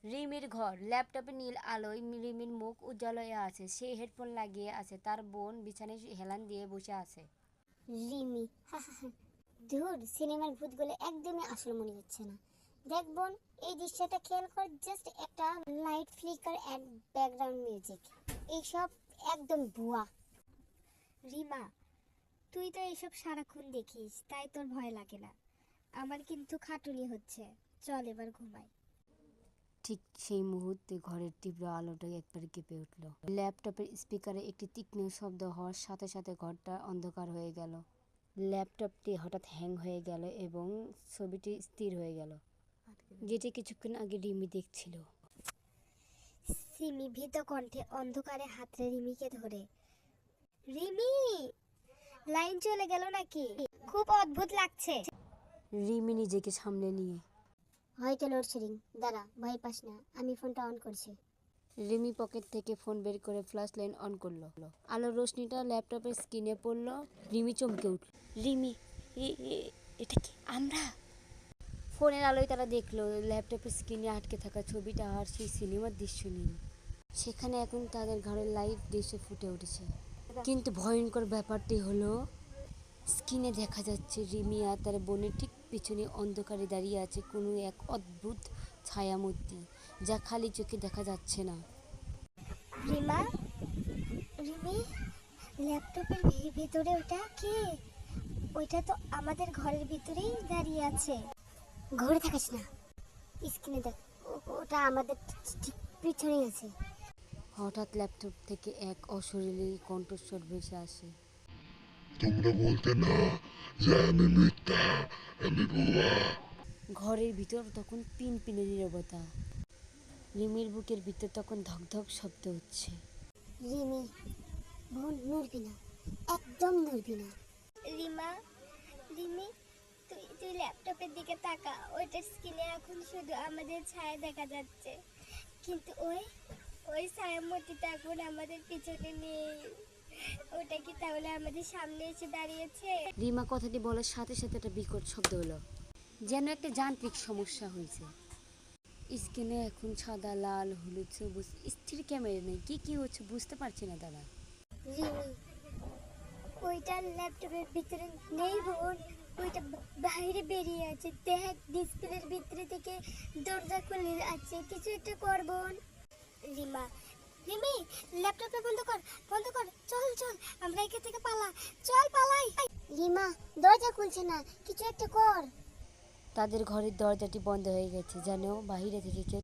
রিমির ঘর, ল্যাপটপে নীল আলোয় রিমির মুখ উজ্জ্বল হয়ে আছে। সে হেডফোন লাগিয়ে আছে। তার বোন বিছানায় হেলান দিয়ে বসে আছে। রিমি ধুর, সিনেমার ভূতগুলো একদমই আসল মনে হচ্ছে না। দেখ বোন, এই দৃশ্যটা খেয়াল কর, জাস্ট একটা light flicker and background music, এইসব একদম ভুয়া। রিমা, তুই তো এইসব সারাক্ষণ দেখিস, তাই তোর ভয় লাগে না। আমার কিন্তু খাটুনি হচ্ছে, চল এবার ঘুমাই। ঠিক সেই মুহূর্তে ঘরের তীব্র আলোটা একবার কেঁপে উঠল। ল্যাপটপের স্পিকারে একটি তীক্ষ্ণ শব্দ হওয়ার সাথে সাথে ঘরটা অন্ধকার হয়ে গেল। ল্যাপটপটি হঠাৎ হ্যাং হয়ে গেল এবং ছবিটি স্থির হয়ে গেল, যেটি কিছুক্ষণ আগে রিমি দেখছিল। সিমি ভীত কণ্ঠে অন্ধকারে হাতড়ে রিমিকে ধরে, রিমি, লাইন চলে গেল নাকি? খুব অদ্ভুত লাগছে। রিমি নিজেকে সামলে নিয়ে, হয়তো লোডশেডিং, দাঁড়া, ভয় পাস না, আমি ফোনটা অন করছি। রিমি পকেট থেকে ফোন বের করে ফ্ল্যাশ লাইট অন করলো। আলোর রোশনিটা ল্যাপটপের স্ক্রিনে পড়ল। রিমি চমকে উঠল। রিমি, এটা কি আমরা? ফোনের আলোয় তারা দেখলো ল্যাপটপের স্ক্রিনে আটকে থাকা ছবিটা আর সেই সিনেমার দৃশ্য নেই। সেখানে এখন তাদের ঘরের লাইভ দৃশ্য ফুটে উঠেছে। কিন্তু ভয়ঙ্কর ব্যাপারটি হলো, স্ক্রিনে দেখা যাচ্ছে রিমি আর তার বোনের ঠিক পিছনে অন্ধকারে দাঁড়িয়ে আছে কোনো এক অদ্ভুত ছায়ামূর্তি, যা খালি চোখে দেখা যাচ্ছে না। রিমা, রিমি, ল্যাপটপের ভিতরে ওটা কে? ওইটা তো আমাদের ঘরের ভিতরেই দাঁড়িয়ে আছে। ঘরে থাকিস না, স্ক্রিনে দেখ, ওটা আমাদের ঠিক পিছনেই আছে। হঠাৎ ল্যাপটপ থেকে এক অশরীরী কণ্ঠস্বর ভেসে আসে। তোমরা বলতে না যে আমি মিথ্যা, আমি ভুয়া। ঘরের ভিতর তখন পিনপিনে নীরবতা। রিমির বুকের ভিতর তখন ধকধক শব্দ হচ্ছে। রিমি, বোন, নড়বি না, একদম নড়বি না। রিমা, রিমি, তুই ল্যাপটপের দিকে তাকা, ওইটার স্ক্রিনে এখন শুধু আমাদের ছায়া দেখা যাচ্ছে, কিন্তু ওই ছায়ামূর্তিটা এখন আমাদের পিছনে নেই। ওটা কি তাহলে আমাদের সামনে এসে দাঁড়িয়েছে? রিমা কথাটি বলার সাথে সাথে একটা বিকট শব্দ হলো, যেন একটা যান্ত্রিক সমস্যা হয়েছে। স্ক্রিনে এখন সাদা, লাল, হলুদ, সবুজ স্থির ক্যামেরা নেই। কি হচ্ছে বুঝতে পারছি না দাদা। রিমি, ওইটা ল্যাপটপের ভিতরে নেই বোন, ওইটা বাইরে বেরিয়ে আছে। দেখ, ডিসপ্লের ভিতরে থেকে দরজা খুলে আছে, কিছু একটা কর বোন। রিমা, রিমি, ল্যাপটপটা বন্ধ কর, বন্ধ কর, চল চল, আমরা এখান থেকে চল পালাই। রিমা, দরজা খুলছে না, কিছু একটা কর। তাদের ঘরের দরজাটি বন্ধ হয়ে গেছে, যেন বাইরে থেকে কেউ